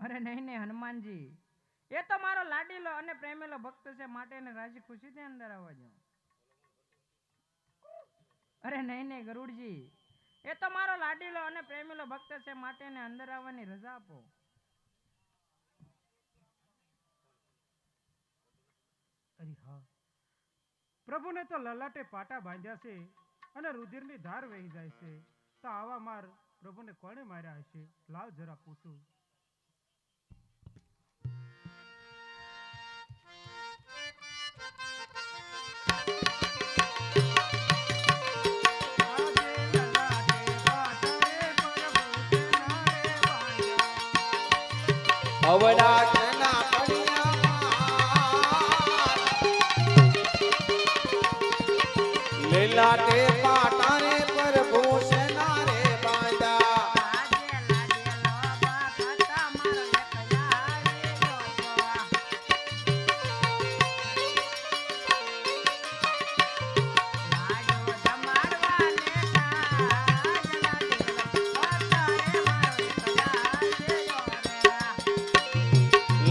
અરે નહીં નહીં હનુમાનજી, એ તો મારો લાડીલો અને પ્રેમેલો ભક્ત છે, માટે એને રાજી ખુશીથી અંદર આવવા દો. અરે નહીં નહીં ગરુડજી, એ તો મારો લાડીલો અને પ્રેમેલો ભક્ત છે, માટે એને અંદર આવવાની રજા આપો. અરે હા, પ્રભુને તો લલાટે પાટા બાંધ્યા છે અને રુધિરની ધાર વહી જાય છે, તો આવા માર પ્રભુને કોણે માર્યા હશે? લાવ જરા પૂછું. અવડા કેના પડિયા લીલા તે પાટા રે પ્રભુ સેના રે બાંધા.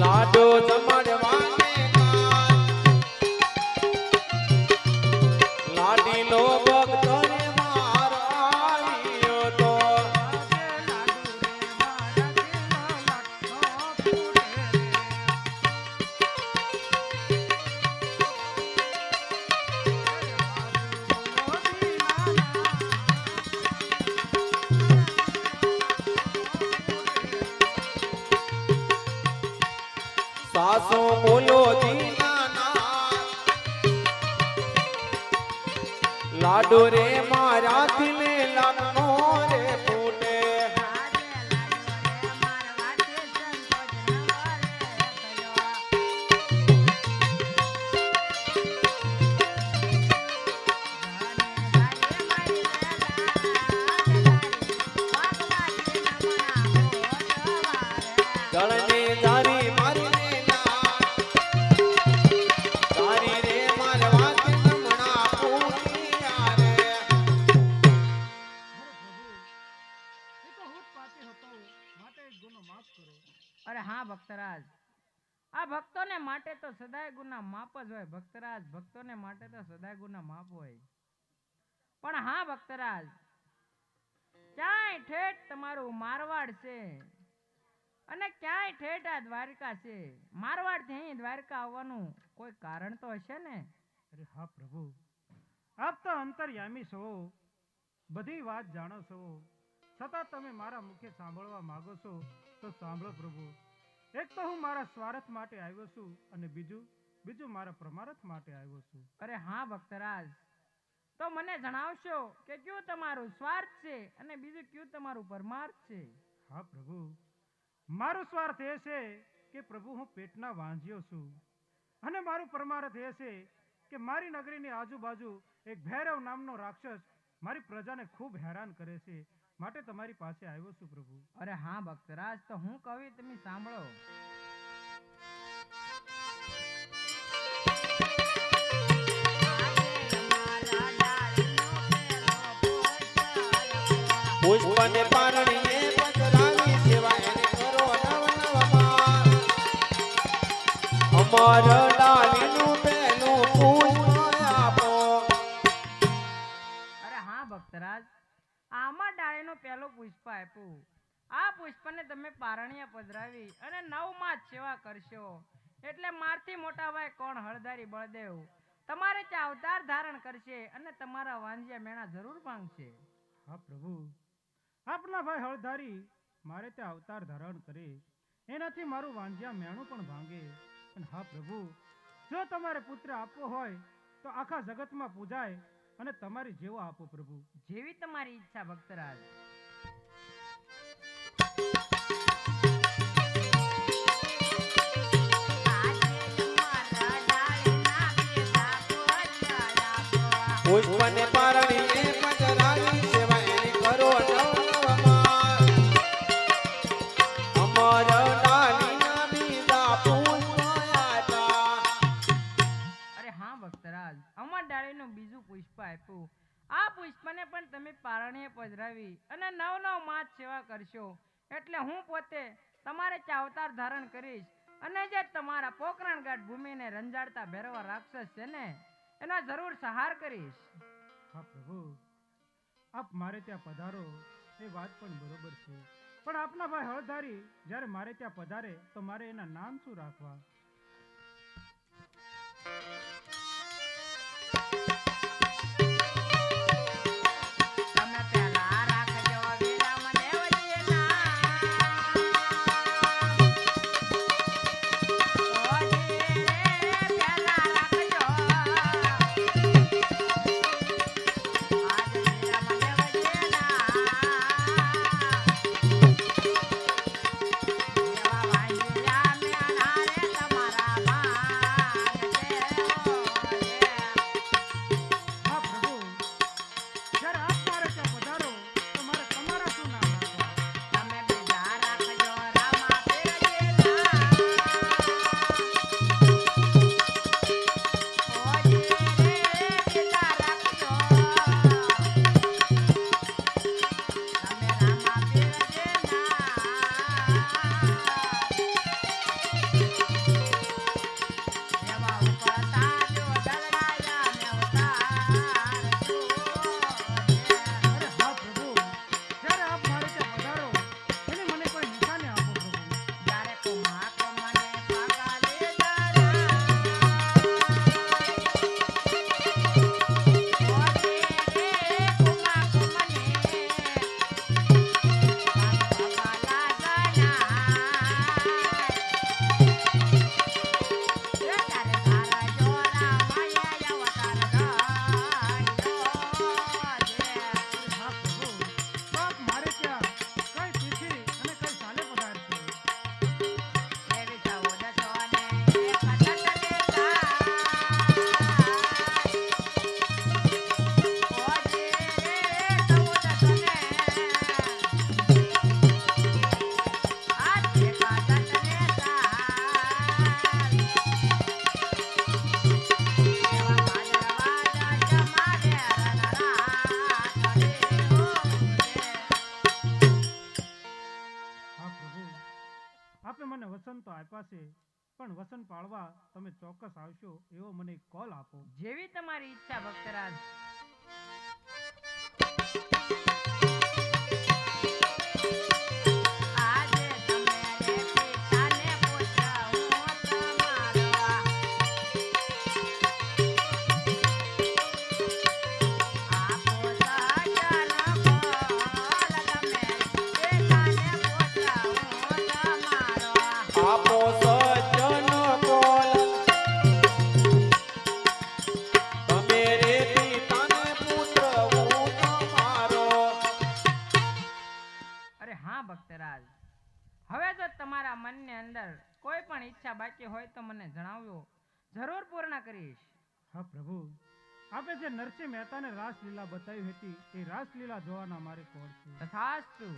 લાડો જમાડવાને લાડીલો ભક્ત રે મારાયો તો સાસુ બોલો દીનાના લાડો રે મારા દિલે લાગનો રે ફૂટે. જળને ધારી મારી અરે હા ભક્તરાજ, આ ભક્તોને માટે તો સદાય ગુના માપ જ હોય. ભક્તરાજ, ભક્તોને માટે તો સદાય ગુના માપ હોય. પણ હા ભક્તરાજ, ક્યાંય ઠેઠ તમારું મારવાડ છે અને ક્યાંય ઠેઠ આ દ્વારકા છે. મારવાડ થી અહીં દ્વારકા આવવાનું કોઈ કારણ તો હશે ને? અરે હા પ્રભુ, આપ તો અંતર્યામી છો, બધી વાત જાણો છો, છતાં તમે મારા મુખે સાંભળવા માંગો છો તો સાંભળો પ્રભુ. એક તો હું મારા સ્વાર્થ માટે આવ્યો છું અને બીજું મારા પરમાર્થ માટે આવ્યો છું. અરે હા ભક્તરાજ, તો મને જણાવશો કે કયું તમારું સ્વાર્થ છે અને બીજું કયું તમારું પરમાર્થ છે? હા પ્રભુ, મારો સ્વાર્થ એ છે કે પ્રભુ હું પેટના વાંઝ્યો છું અને મારું પરમાર્થ એ છે કે મારી નગરીની આજુબાજુ એક ભૈરવ નામનો રાક્ષસ મારી પ્રજાને ખૂબ હેરાન કરે છે, માટે તમારી પાસે આવ્યો છું પ્રભુ. અરે હા ભક્તરાજ, તો હું કહું તમે સાંભળો. પુષ્પને પારણીએ પધરાવી સેવા એને કરો નવ નવમાં. અમર ડાલીનું પહેલું પુષ્પ આપો. અરે હા ભક્તરાજ, આમાં ડાળીનું પહેલું પુષ્પ આપ્યું. આ પુષ્પને તમે પારણીયા પધરાવી અને નવમાં જ સેવા કરશો એટલે મારથી મોટા ભાઈ કોણ હળધારી બળદેવ તમારે ત્યાં અવતાર ધારણ કરશે અને તમારા વાંજિયા મેણા જરૂર માંગશે. હા પ્રભુ, આપના ભાઈ હળધારી મારે ત્યાં અવતાર ધારણ કરે, એનાથી મારું વાંજ્યા મેણું પણ ભાંગે. અને હા પ્રભુ, જો તમારે પુત્ર આપવો હોય તો આખા જગતમાં પૂજાય અને તમારી જેવો આપો પ્રભુ. જેવી તમારી ઈચ્છા ભક્તરાજ. પુષ્પને પારણીએ પધરાવી સેવા એને કરો નવમાં. અમર ડાલીના બીજા પુષ્પ આપ્યા. અરે હા ભક્તરાજ, અમર ડાળીનું બીજું પુષ્પ આપ્યું. આ પુષ્પને પણ પણ તમે પારણીએ પધરાવી અને નવ નવ માસ સેવા કરશો એટલે હું પોતે તમારે ત્યાં અવતાર ધારણ કરીશ અને જે તમારા પોકરણગઢ ભૂમિને રંજાડતા ભેરવા રાક્ષસ છે ને એનો જરૂર સહાર કરીશ. હા પ્રભુ, આપ મારે ત્યાં પધારો એ વાત પણ બરોબર છે, પણ આપના ભાઈ હળધારી જ્યારે મારે ત્યાં પધારે તો મારે એના નામ શું રાખવા? તમે પહેલા રાખજો વિરામ દેવજીના. ઓજી રે પહેલા રાખજો. આજ વિરામ દેવજીના. એવા વાંજિયા મેણા રે તમારા ભાગ દેવો રે. હા પ્રભુ, જ્યારે આપ મારે ત્યાં પધારો તો મારે તમારા શું નામ રાખવા? તમે બીજા રાખજો રામા પીરજીના. ઓજી રે બીજા રાખજો. તમે રામા પીરજીના. એવા ઉપરતા જો દલડાયા ને અવતાર જુઓ રે. અરે હા પ્રભુ, જ્યારે આપ મારે ત્યાં પધારો એને મને કોઈ નિશાને આપો પ્રભુ. જ્યારે કુમા કુમને પગાલે દાડા. ઓજી રે કુમા કુમને પગાલા દાડા. એ ત્યારે તારા જોરા માયા અવતાર ધર્યો છે. હા પ્રભુ, તો આપ મારે ત્યાં કઈ તિથિ અને કઈ સાલે પધારશો? એવી ચૌદ સોને એક તટને થાય. ઓજી રે ચૌદ સોને આ એક તટને થાય. એવા કાજરવા જમાડે રનરા કરી હો રે. હા પ્રભુ, આપે મને વસન તો આપ્યા છે, પણ વસન પાળવા તમે ચોક્કસ આવશો એવો મને એક કોલ આપો. જેવી તમારી ઈચ્છા ભક્તરાજ. આજે તમે રે પિતાને પૂછ્યું તમારો. આપો સજન બોલ તમે પિતાને પૂછ્યું તમારો. આપો સજ્જન કોલ તમે રે પિતાને પુત્ર હું તમારો. અરે હા ભક્તરાજ, હવે જો તમારા મનની અંદર કોઈ પણ ઈચ્છા બાકી હોય તો મને જણાવજો, જરૂર પૂર્ણ કરીશ. હા પ્રભુ, આપે જે નરસિંહ મહેતાને રાસલીલા બતાવી હતી એ રાસલીલા જોવાના મારે કોલ છે. તથાસ્તુ.